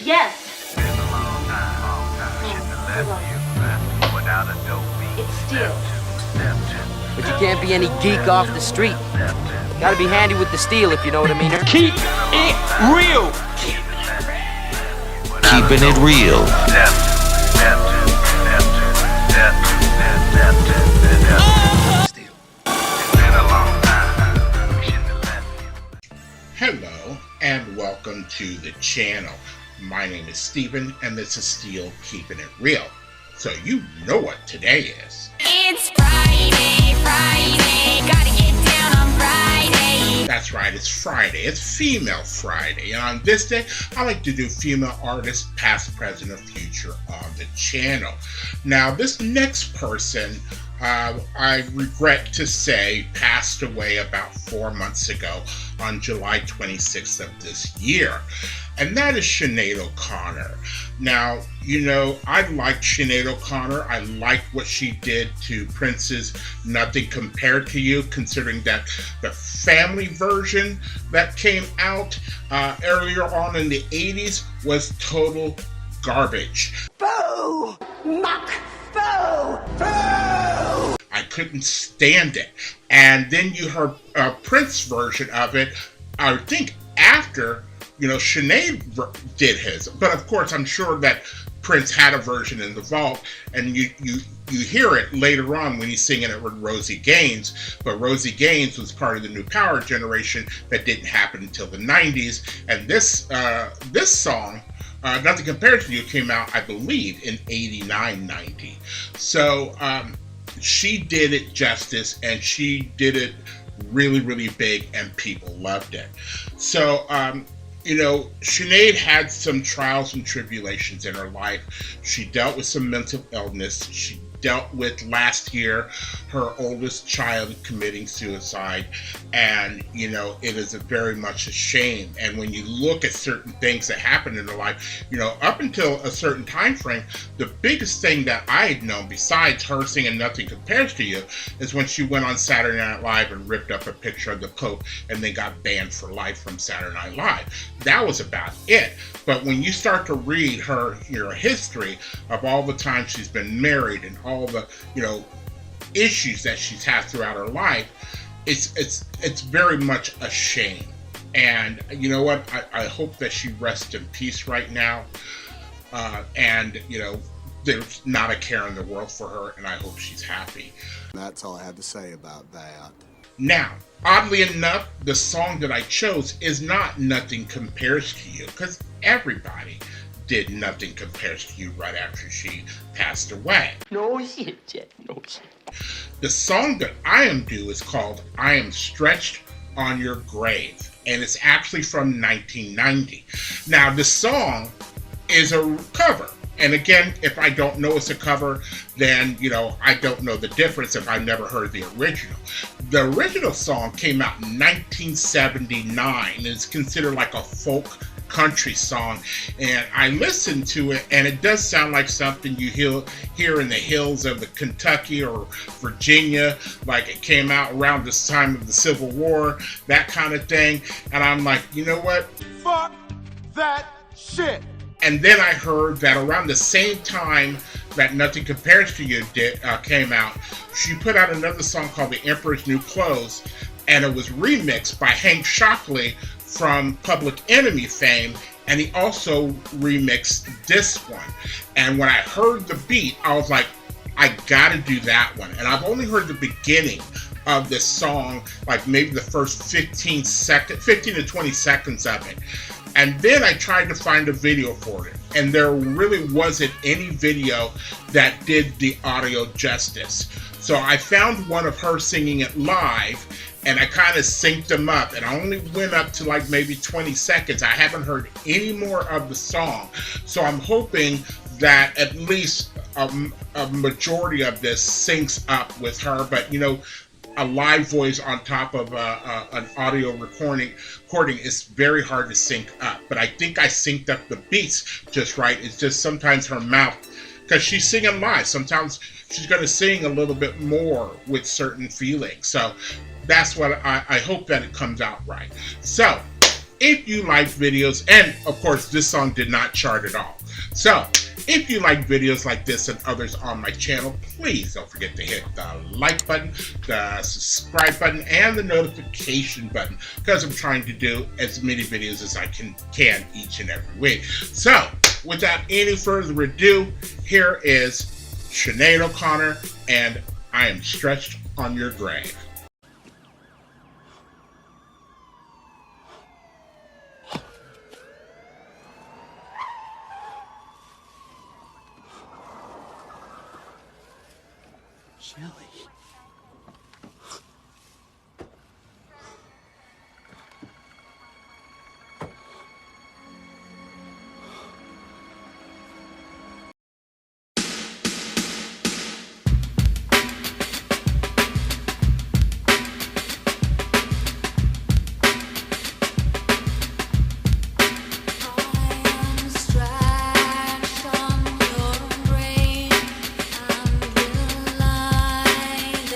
Yes. Been a long time. Shouldn't have left you without a dope beat. It's steel. But you can't be any geek off the street. Gotta be handy with the steel, if you know what I mean. Keep it real. Keeping it real. Hello and welcome to the channel. My name is Steven and this is Steel Keeping It Real. So you know what today is. It's Friday, gotta get down on Friday. That's right, it's Friday. It's Female Friday. And on this day, I like to do female artists, past, present, or future on the channel. Now, this next person, I regret to say, passed away about 4 months ago on July 26th of this year. And that is Sinéad O'Connor. Now, you know, I like Sinéad O'Connor. I like what she did to Prince's Nothing Compared to You, considering that the family version that came out earlier on in the 80s was total garbage. Boo! Muck! Boo! Boo! I couldn't stand it. And then you heard Prince version of it, I think after, you know, Sinead did his. But of course, I'm sure that Prince had a version in the vault, and you hear it later on when he's singing it with Rosie Gaines. But Rosie Gaines was part of the New Power generation that didn't happen until the 90s. And this song, Nothing Compared to You, came out, I believe, in 89, 90. So she did it justice, and she did it really, really big, and people loved it. So, you know, Sinead had some trials and tribulations in her life. She dealt with some mental illness. She dealt with last year her oldest child committing suicide, and you know, it is very much a shame. And when you look at certain things that happened in her life, you know, up until a certain time frame, the biggest thing that I had known besides her singing Nothing Compares to You is when she went on Saturday Night Live and ripped up a picture of the Pope and then got banned for life from Saturday Night Live. That was about it. But when you start to read her, you know, history of all the times she's been married and all the, you know, issues that she's had throughout her life, it's very much a shame. And you know what? I hope that she rests in peace right now. And you know, there's not a care in the world for her, and I hope she's happy. That's all I have to say about that. Now, oddly enough, the song that I chose is not Nothing Compares to You, because everybody did Nothing Compares to You right after she passed away. No shit, no shit. The song that I am due is called I Am Stretched on Your Grave, and it's actually from 1990. Now, the song is a cover. And again, if I don't know it's a cover, then, you know, I don't know the difference if I've never heard the original. The original song came out in 1979, and it's considered like a folk country song. And I listened to it, and it does sound like something you hear in the hills of the Kentucky or Virginia, like it came out around this time of the Civil War, that kind of thing. And I'm like, you know what? Fuck that shit. And then I heard that around the same time that Nothing Compares to You came out, she put out another song called The Emperor's New Clothes, and it was remixed by Hank Shocklee from Public Enemy fame, and he also remixed this one. And when I heard the beat, I was like, I gotta do that one. And I've only heard the beginning of this song, like maybe the first 15 to 20 seconds of it. And then I tried to find a video for it, and there really wasn't any video that did the audio justice. So I found one of her singing it live, and I kind of synced them up, and I only went up to like maybe 20 seconds. I haven't heard any more of the song. So I'm hoping that at least a majority of this syncs up with her. But you know, a live voice on top of an audio recording is very hard to sync up. But I think I synced up the beats just right. It's just sometimes her mouth, because she's singing live, sometimes she's going to sing a little bit more with certain feelings. So that's what I hope that it comes out right. So if you like videos, and of course this song did not chart at all. So if you like videos like this and others on my channel, please don't forget to hit the like button, the subscribe button, and the notification button, because I'm trying to do as many videos as I can each and every week. So without any further ado, here is Sinead O'Connor and I Am Stretched on Your Grave. Shelly. I am stretched on your grave, and will lie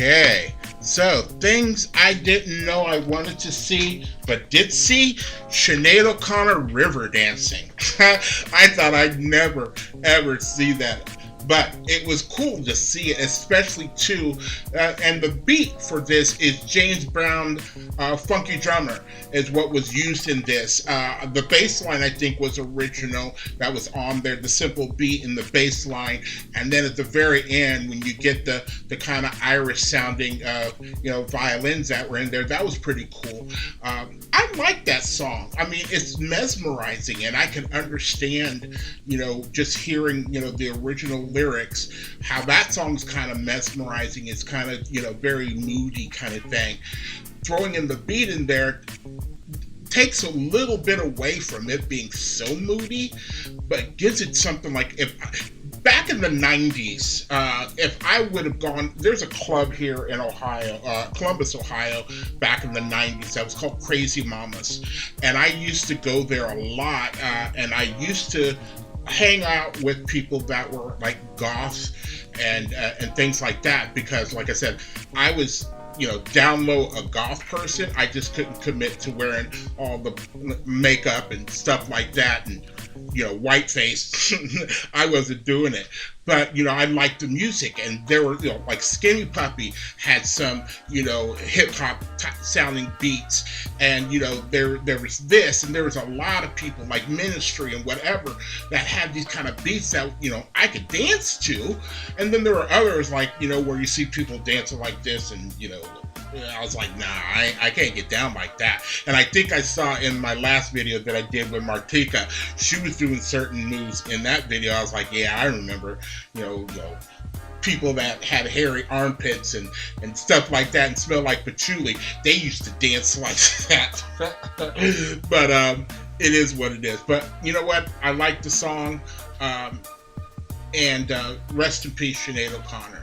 Okay, so things I didn't know I wanted to see, but did see: Sinead O'Connor river dancing. I thought I'd never, ever see that. But it was cool to see it, especially too, and the beat for this is James Brown, Funky Drummer, is what was used in this. The bass line, I think, was original. That was on there, the simple beat in the bass line. And then at the very end, when you get the kind of Irish sounding, violins that were in there, that was pretty cool. I like that song. I mean, it's mesmerizing, and I can understand, just hearing, the original lyrics, how that song's kind of mesmerizing. It's kind of, very moody kind of thing. Throwing in the beat in there takes a little bit away from it being so moody, but gives it something like, if back in the 90s, if I would have gone, there's a club here in Ohio, Columbus, Ohio, back in the 90s that was called Crazy Mamas, and I used to go there a lot, and I used to hang out with people that were like goths and things like that, because like I said, I was down low a goth person. I just couldn't commit to wearing all the makeup and stuff like that, and white face. I wasn't doing it. But, I liked the music, and there were, like Skinny Puppy had some, hip hop sounding beats, and, there was this, and there was a lot of people like Ministry and whatever that had these kind of beats that, I could dance to. And then there were others like, where you see people dancing like this, and, I was like, nah, I can't get down like that. And I think I saw in my last video that I did with Martika, she was doing certain moves in that video. I was like, yeah, I remember, people that had hairy armpits and stuff like that and smelled like patchouli, they used to dance like that. But it is what it is. But you know what? I like the song. And rest in peace, Sinead O'Connor.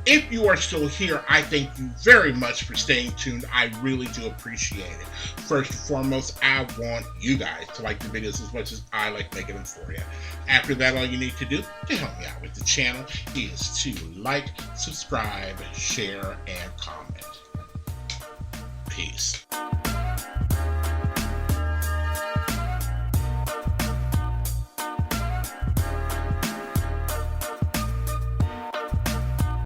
If you are still here, I thank you very much for staying tuned. I really do appreciate it. First and foremost, I want you guys to like the videos as much as I like making them for you. After that, all you need to do to help me out with the channel is to like, subscribe, share, and comment. Peace.